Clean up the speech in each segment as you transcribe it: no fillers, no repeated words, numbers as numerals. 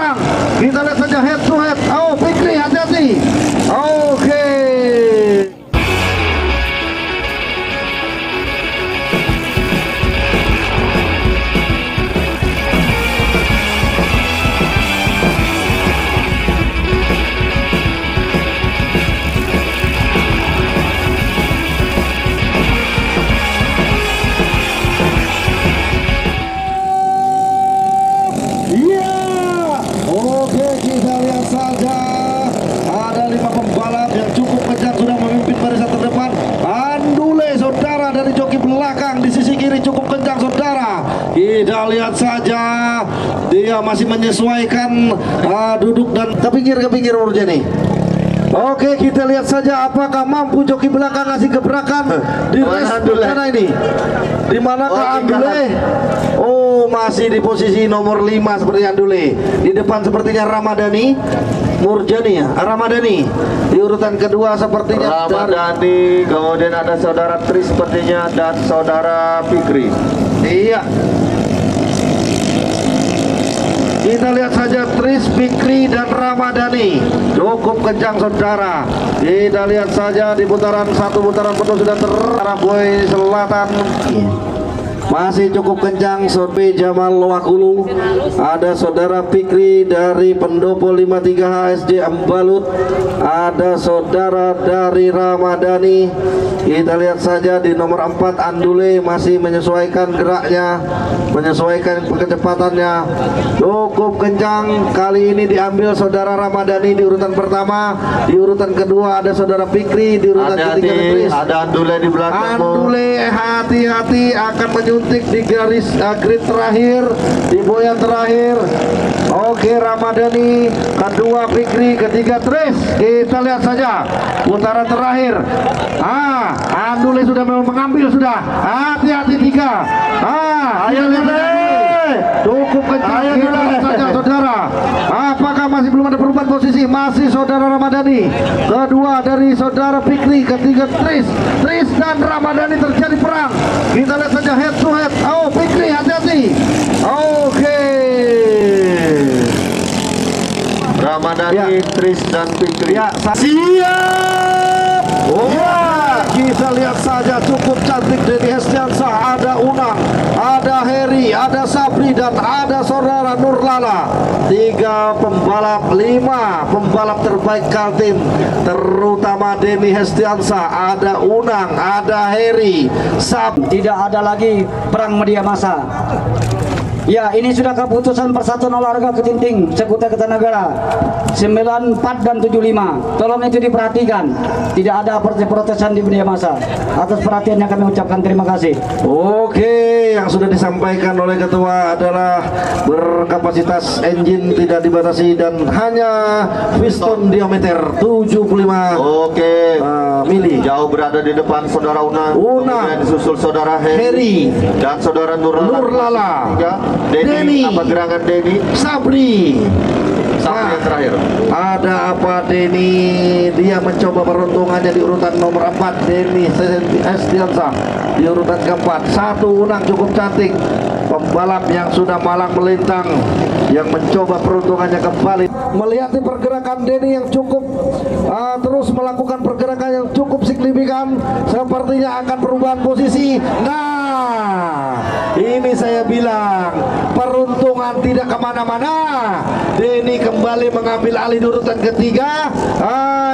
perang. Kita lihat saja head to head. Oh, Fikri hati-hati. Oke. Kita lihat saja dia masih menyesuaikan duduk dan ke pinggir Murjani. Oke, kita lihat saja apakah mampu joki belakang ngasih gebrakan di race perdana ini. Di manakah Andule? Oh, masih di posisi nomor 5 seperti Andule. Di depan sepertinya Ramadhani, Murjani ya, Ramadhani. Di urutan kedua sepertinya Ramadhani, kemudian ada saudara Tris sepertinya dan saudara Fikri. Iya. Kita lihat saja Tris, Fikri dan Ramadhani cukup kencang saudara. Kita lihat saja di putaran satu, putaran penuh sudah terarah Boy Selatan. Masih cukup kencang Sorbe Jamal Wakulu. Ada saudara Fikri dari Pendopo 53 HSD Ambalut. Ada saudara dari Ramadhani. Kita lihat saja di nomor 4 Andule masih menyesuaikan geraknya, menyesuaikan kecepatannya. Cukup kencang. Kali ini diambil saudara Ramadhani di urutan pertama. Di urutan kedua ada saudara Fikri. Di urutan ketiga Tris. Ada Andule di belakang. Andule hati-hati akan menyuntik di garis grid terakhir, di boyan terakhir. Oke, Ramadhani, kedua Fikri, ketiga Tris. Kita lihat saja putaran terakhir. Andule sudah mengambil sudah. Hati-hati 3. Ayo cukup kencang. Kita lihat saja saudara. Apakah masih belum ada perubahan posisi? Masih saudara Ramadhani. Kedua dari saudara Fikri, ketiga Tris. Tris dan Ramadhani terjadi perang. Kita lihat saja head to head. Oh, Fikri hati-hati. Oke. Ramadhani, ya. Tris dan Fikri. Ya, siap. Kita lihat saja cukup cantik dari Hestiansa. Ada Unang, ada Heri, ada Sabri dan ada saudara Nurlala. 3 pembalap, 5 pembalap terbaik Kaltim, terutama Denny Hestiansa. Ada Unang, ada Heri, Tidak ada lagi perang media massa. Ya, ini sudah keputusan Persatuan Olahraga Ketinting Sekutai Kertanegara 94 dan 75. Tolong itu diperhatikan. Tidak ada protesan di media massa. Atas perhatiannya kami ucapkan terima kasih. Oke, yang sudah disampaikan oleh ketua adalah berkapasitas engine tidak dibatasi dan hanya piston diameter 75 mili. Jauh berada di depan saudara Unang. Kemudian disusul saudara Heri dan saudara Nurlala. Denny, apa gerangan Denny? Sabri yang terakhir. Ada apa Denny? Dia mencoba peruntungannya di urutan nomor 4. Denny Hestiansa di urutan keempat. 1 Unang cukup cantik. Pembalap yang sudah malang melintang, yang mencoba peruntungannya kembali. Melihat pergerakan Denny yang cukup terus melakukan pergerakan yang cukup signifikan, sepertinya akan perubahan posisi. Nah, ini saya bilang peruntungan tidak kemana-mana. Denny kembali mengambil alih di urutan ketiga.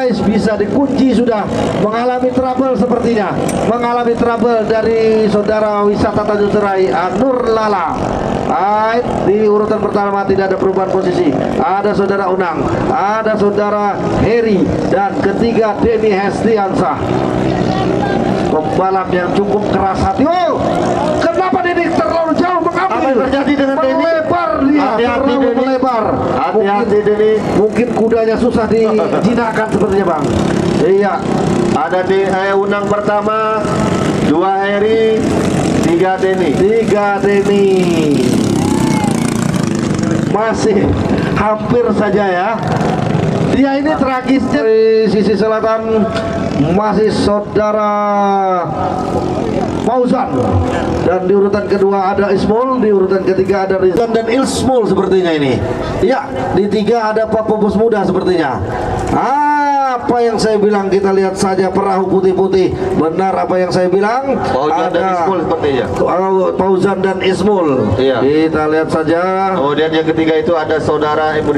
Bisa dikunci sudah. Mengalami trouble sepertinya. Mengalami trouble dari saudara wisata Tanjung Serai Nurlala. Di urutan pertama tidak ada perubahan posisi. Ada saudara Unang, ada saudara Heri, dan ketiga Denny Hestiansa. Pembalap yang cukup keras hati. Oh, kenapa Denny terlalu jauh mengambil? Apa yang terjadi dengan Denny? Melebar dia, hati-hati terlalu Denny. melebar. Hati-hati Denny. Mungkin kudanya susah dijinakkan sepertinya, Bang. Iya. Ada di Unang pertama, 2 Heri, 3 Denny. 3 Denny. Masih hampir saja ya. Dia ini tragisnya di sisi selatan masih saudara Fauzan, dan di urutan kedua ada Ismul, di urutan ketiga ada Rizan dan Ilsmul sepertinya ini. Ya, di tiga ada Pak Pupus Muda sepertinya. Apa yang saya bilang, kita lihat saja perahu putih-putih. Benar apa yang saya bilang. Fauzan dan Ismul sepertinya. Fauzan dan Ismul. Iya. Kita lihat saja. Kemudiam yang ketiga itu ada saudara M.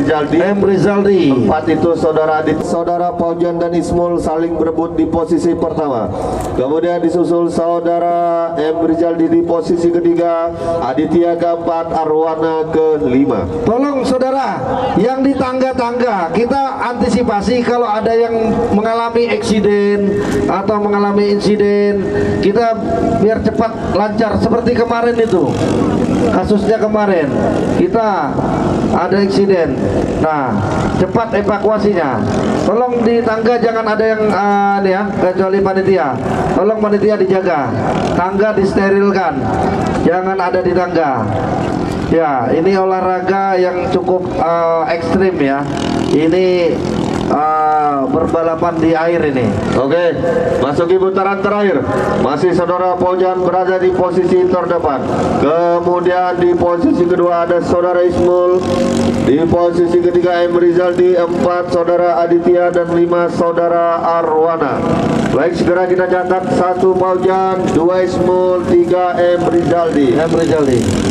Rizaldi. Empat itu saudara Adit. Saudara Fauzan dan Ismul saling berebut di posisi pertama. Kemudian disusul saudara M. Rizaldi di posisi ketiga, Aditya keempat, Arwana kelima. Tolong saudara yang di tangga-tangga, kita antisipasi kalau ada yang mengalami eksiden atau mengalami insiden, kita biar cepat lancar seperti kemarin itu. Kasusnya kemarin kita ada eksiden, nah cepat evakuasinya. Tolong di tangga jangan ada yang ini ya, kecuali panitia. Tolong panitia dijaga, tangga disterilkan, jangan ada di tangga. Ya, ini olahraga yang cukup ekstrim ya. Ini berbalapan di air ini. Oke, masuki putaran terakhir. Masih saudara Fauzan berada di posisi terdepan. Kemudian di posisi kedua ada saudara Ismul. Di posisi ketiga M. Rizaldi, 4 saudara Aditya dan 5 saudara Arwana. Baik, segera kita catat 1 Fauzan, 2 Ismul, 3 M. Rizaldi.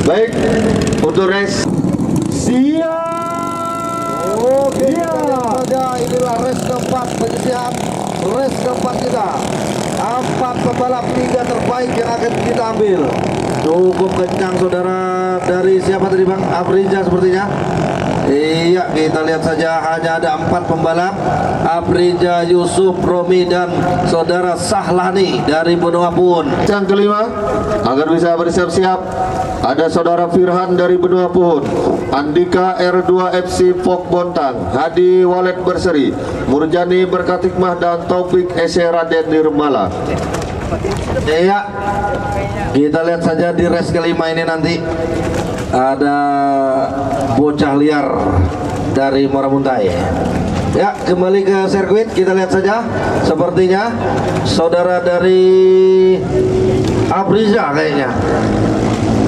Baik, untuk race siap. Oke, inilah race keempat penyisian, race keempat kita. 4 pembalap 3 terbaik yang akan kita ambil. Cukup kencang saudara. Dari siapa tadi Bang? Afrija sepertinya. Iya, kita lihat saja hanya ada 4 pembalap. Afrija, Yusuf, Romi dan saudara Sahlani dari Benua Puhun. Yang kelima, agar bisa bersiap-siap, ada saudara Firhan dari Benua Puhun, Andika R2 FC Fok Bontang, Hadi Walet Berseri, Murjani Berkatikmah dan Taufik Ese Raden Nirmala. Iya, kita lihat saja di race kelima ini nanti ada bocah liar dari Muara Muntai. Ya, kembali ke sirkuit, kita lihat saja. Sepertinya saudara dari Afriza kayaknya.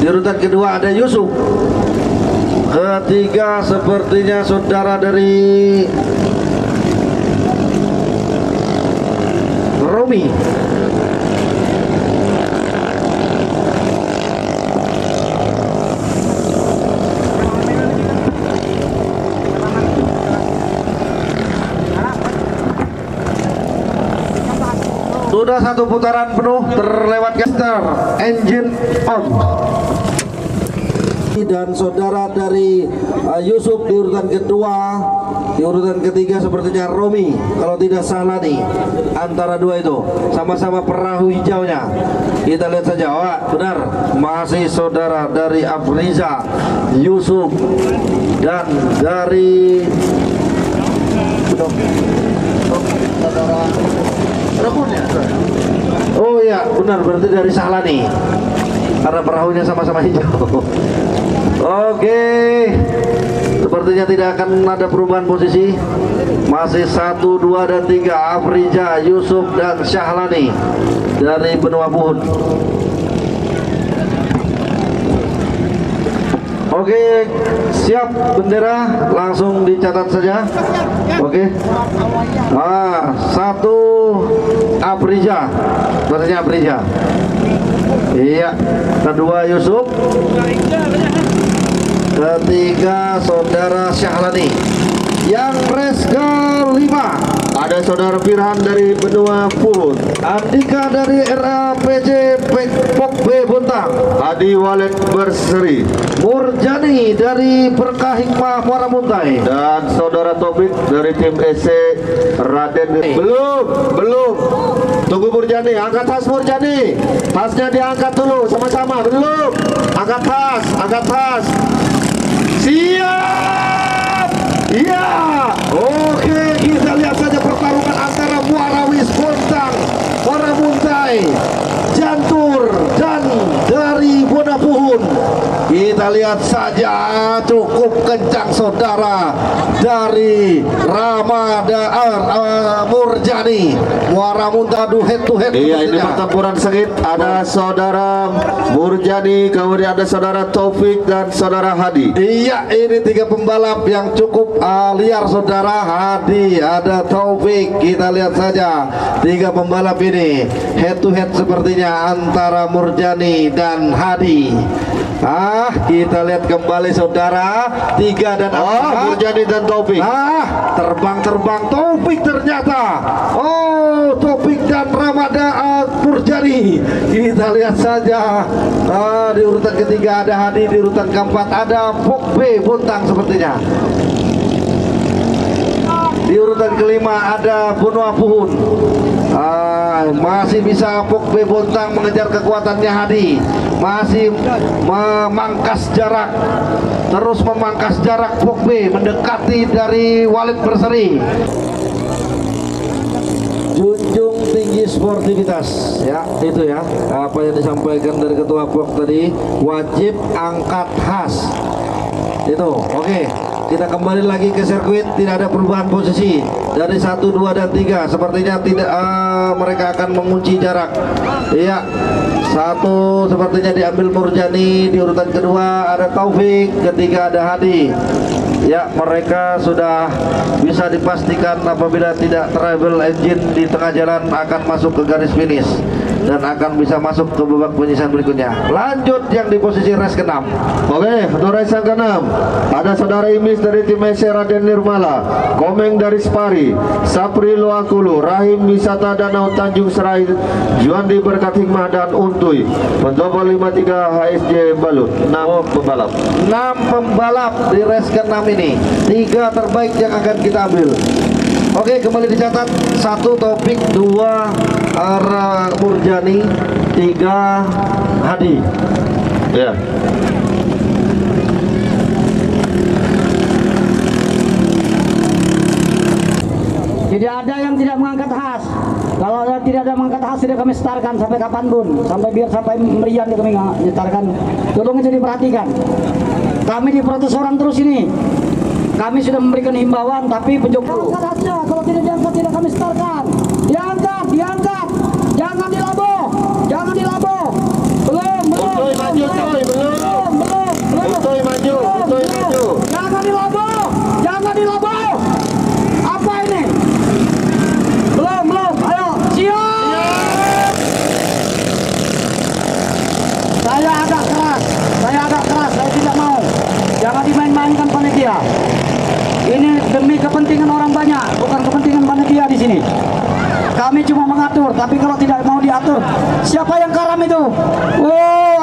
Di urutan kedua ada Yusuf. Ketiga sepertinya saudara dari Romi. Sudah 1 putaran penuh terlewatkan, engine on. Dan saudara dari Yusuf di urutan kedua, di urutan ketiga sepertinya Romi, kalau tidak salah nih, antara dua itu sama-sama perahu hijaunya. Kita lihat saja. Wah, benar, masih saudara dari Afriza, Yusuf, dan dari oh ya, benar, berarti dari Sahlani karena perahunya sama-sama hijau. Oke, sepertinya tidak akan ada perubahan posisi. Masih 1, 2, dan 3 Afrija, Yusuf, dan Syahlani dari Benua Puhun. Oke, siap bendera, langsung dicatat saja. Oke. Nah, 1 Afrija, sepertinya Afrija. Iya, kedua Yusuf, ketiga saudara Syahlani. Yang race kelima ada saudara Firhan dari Benua Puhun, Andika dari RAPJ Pok B Bontang, Hadi Walet Berseri, Murjani dari Berkah Hikmah Muara Muntai, dan saudara Taufik dari tim EC Raden. Belum. Tunggu Murjani, angkat tas Murjani. Tasnya diangkat dulu sama-sama. Belum. Angkat tas. Siap. Iya. Oke, kita lihat saja pertarungan antara Muarawis Bontang, Muara Muntai, Jantur, dan dari Benua Puhun. Kita lihat lihat saja, cukup kencang saudara dari Murjani Muara Munta head to head. Iya, ini pertempuran sengit. Ada saudara Murjani, kemudian ada saudara Taufik dan saudara Hadi. Iya, ini tiga pembalap yang cukup liar saudara. Hadi, ada Taufik. Kita lihat saja tiga pembalap ini head to head sepertinya antara Murjani dan Hadi. Kita lihat kembali saudara, 3 dan 4. Murjani dan Taufik. Terbang-terbang Taufik ternyata. Taufik dan Murjani. Kita lihat saja. Di urutan ketiga ada Hadi, di urutan keempat ada Pokbe Bontang sepertinya. Di urutan kelima ada Bunua Puhun. Masih bisa Pokbe Bontang mengejar kekuatannya Hadi. Masih memangkas jarak. Terus memangkas jarak Pokbe mendekati dari Walid Berseri. Junjung tinggi sportivitas, ya itu ya apa yang disampaikan dari ketua POK tadi, wajib angkat khas itu. Oke, kita kembali lagi ke sirkuit, tidak ada perubahan posisi dari 1, 2 dan 3. Sepertinya tidak mereka akan mengunci jarak. Iya, 1 sepertinya diambil Murjani, di urutan kedua ada Taufik, ketiga ada Hadi. Ya, mereka sudah bisa dipastikan apabila tidak travel engine di tengah jalan akan masuk ke garis finish dan akan bisa masuk ke babak penyisihan berikutnya. Lanjut yang di posisi race ke-6. Oke, untuk race yang ke-6 ada saudara Imis dari tim SC Raden Nirmala, Komeng dari Spari, Sapri Loakulu, Rahim Wisata Danau Tanjung Serai, Juandi Berkat Hikmah dan Untuy. Pentopo 53 HSJ Balut. 6 pembalap. 6 pembalap di race ke-6 ini. 3 terbaik yang akan kita ambil. Oke, kembali dicatat. 1 Taufik, 2 Murjani, 3 Hadi. Ya. Tidak ada yang tidak mengangkat khas. Kalau tidak ada mengangkat khas, tidak kami setarkan sampai kapanpun, sampai merian kami nyetarkan. Tolong itu diperhatikan. Kami diprotes orang terus ini. Kami sudah memberikan himbauan, tapi penjoglo. Kalau tidak diangkat, tidak kami setarkan. Diangkat, diangkat. Jangan dilabo, jangan dilabo. Belum. Untuy maju, belum. Untuy maju. Jangan dilabo, jangan dilabo. Apa ini? Belum. Ayo, siap. Saya agak keras. Saya tidak mau. Jangan dimain-mainkan panitia. Ini demi kepentingan orang banyak, bukan kepentingan panitia di sini. Kami cuma mengatur, tapi kalau tidak mau diatur, siapa yang karam itu?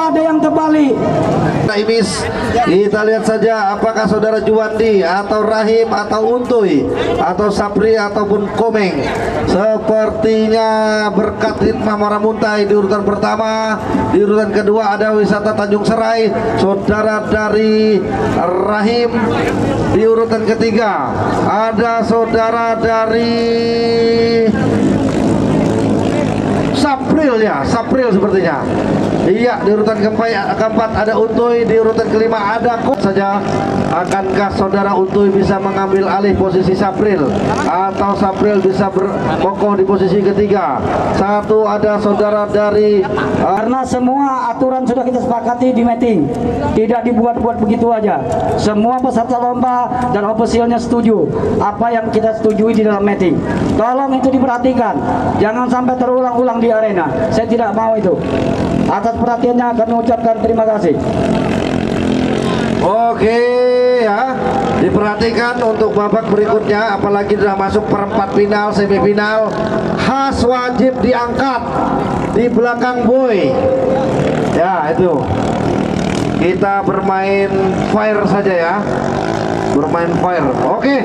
Ada yang terbalik. Imis, kita lihat saja apakah saudara Juwandi atau Rahim atau Untuy atau Sapri ataupun Komeng. Sepertinya Berkat Hikmah Muara Muntai di urutan pertama, di urutan kedua ada Wisata Tanjung Serai, saudara dari Rahim. Di urutan ketiga ada saudara dari Sapril sepertinya. Iya, di urutan keempat ada Untuy, di urutan kelima ada Kok saja. Akankah saudara Untuy bisa mengambil alih posisi Sapril atau Sapril bisa berkokoh di posisi ketiga? 1 ada saudara dari karena semua aturan sudah kita sepakati di meeting, tidak dibuat-buat begitu aja. Semua peserta lomba dan ofisialnya setuju apa yang kita setujui di dalam meeting. Tolong itu diperhatikan, jangan sampai terulang-ulang di arena. Saya tidak mau itu. Atas perhatiannya kami ucapkan terima kasih. Oke ya, diperhatikan untuk babak berikutnya, apalagi sudah masuk perempat final, semifinal, khas wajib diangkat di belakang boy. Ya itu, kita bermain fire saja ya, bermain fire. Oke,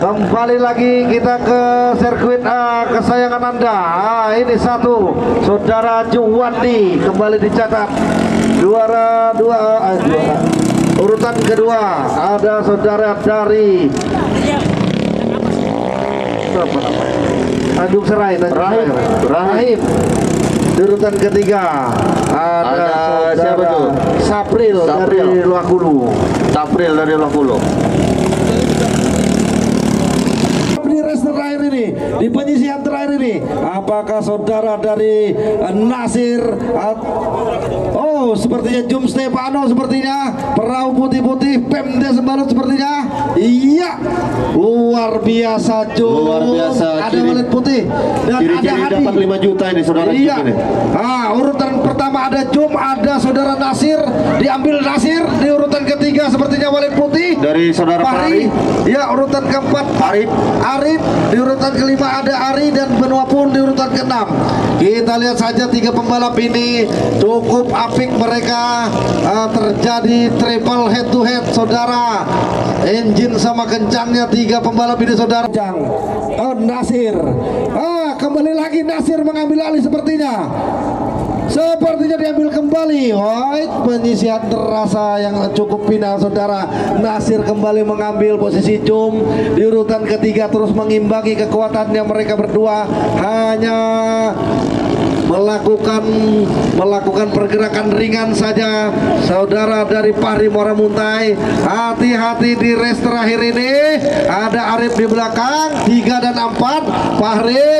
kembali lagi kita ke sirkuit kesayangan Anda. Ini 1 saudara Juwandi kembali dicatat juara. Urutan kedua ada saudara dari Tanjung Serai, Rahim. Di urutan ketiga ada siapa tuh? Sapril dari Luakulu. Sapril dari Luakulu. Di race terakhir ini, di penyisihan terakhir ini, apakah saudara dari Nasir? Oh, sepertinya Jum Stefano, sepertinya perahu putih-putih Pemda Sembarut, sepertinya. Iya, luar biasa Jum. Luar biasa. Ada walet putih dan Kiri-kiri ada Hadi. dapat 5 juta ini saudara. Iya. Ini. Urutan pertama ada Jum, ada saudara Nasir, diambil Nasir. Di urutan ketiga sepertinya walet putih Dari saudara Fahri. Ya, urutan keempat Arif. Di urutan kelima ada Ari dan Benua pun di urutan keenam. Kita lihat saja tiga pembalap ini cukup apik mereka. Terjadi triple head to head saudara. Engine sama kencangnya tiga pembalap ini saudara. Nasir. Kembali lagi Nasir mengambil alih sepertinya. Sepertinya diambil kembali. Penyisihan terasa yang cukup final saudara. Nasir kembali mengambil posisi Jum di urutan ketiga, terus mengimbangi kekuatannya mereka berdua. Hanya melakukan pergerakan ringan saja saudara dari Fahri Muara Muntai. Hati-hati di race terakhir ini. Ada Arif di belakang 3 dan 4 Fahri.